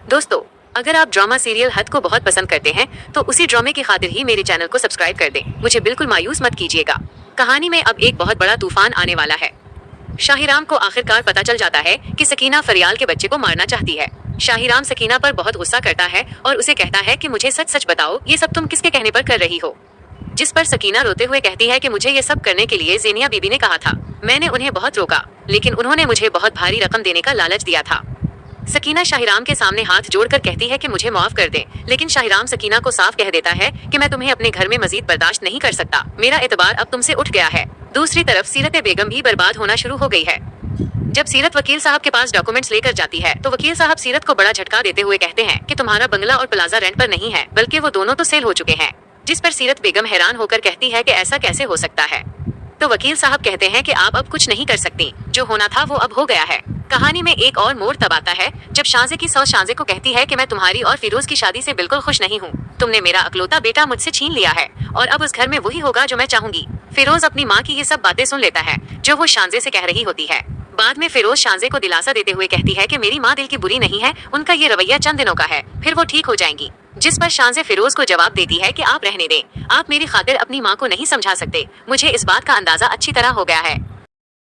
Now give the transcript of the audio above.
दोस्तों, अगर आप ड्रामा सीरियल हद को बहुत पसंद करते हैं तो उसी ड्रामे की खातिर ही मेरे चैनल को सब्सक्राइब कर दें। मुझे बिल्कुल मायूस मत कीजिएगा। कहानी में अब एक बहुत बड़ा तूफान आने वाला है। शाहीराम को आखिरकार पता चल जाता है कि सकीना फरियाल के बच्चे को मारना चाहती है। शाहीराम सकीना पर बहुत गुस्सा करता है और उसे कहता है कि मुझे सच सच बताओ, ये सब तुम किसके कहने पर कर रही हो। जिस पर सकीना रोते हुए कहती है कि मुझे ये सब करने के लिए ज़ेनिया बीबी ने कहा था। मैंने उन्हें बहुत रोका, लेकिन उन्होंने मुझे बहुत भारी रकम देने का लालच दिया था। सकीना शाहीराम के सामने हाथ जोड़कर कहती है कि मुझे माफ कर दे, लेकिन शाहीराम सकीना को साफ कह देता है कि मैं तुम्हें अपने घर में मजीद बर्दाश्त नहीं कर सकता। मेरा एतबार अब तुमसे उठ गया है। दूसरी तरफ सीरत बेगम भी बर्बाद होना शुरू हो गई है। जब सीरत वकील साहब के पास डॉक्यूमेंट्स लेकर जाती है तो वकील साहब सीरत को बड़ा झटका देते हुए कहते हैं कि तुम्हारा बंगला और प्लाजा रेंट पर नहीं है, बल्कि वो दोनों तो सेल हो चुके हैं। जिस पर सीरत बेगम हैरान होकर कहती है कि ऐसा कैसे हो सकता है। तो वकील साहब कहते हैं कि आप अब कुछ नहीं कर सकती, जो होना था वो अब हो गया है। कहानी में एक और मोड़ तब आता है जब शांजे की सौस शांजे को कहती है कि मैं तुम्हारी और फिरोज की शादी से बिल्कुल खुश नहीं हूँ। तुमने मेरा अकलौता बेटा मुझसे छीन लिया है और अब उस घर में वही होगा जो मैं चाहूंगी। फिरोज अपनी माँ की ये सब बातें सुन लेता है जो वो शांजे से कह रही होती है। बाद में फिरोज शांजे को दिलासा देते हुए कहती है कि मेरी माँ दिल की बुरी नहीं है, उनका ये रवैया चंद दिनों का है, फिर वो ठीक हो जाएंगी। जिस पर शांजे फिरोज को जवाब देती है कि आप रहने दें, आप मेरी खातिर अपनी माँ को नहीं समझा सकते। मुझे इस बात का अंदाजा अच्छी तरह हो गया है।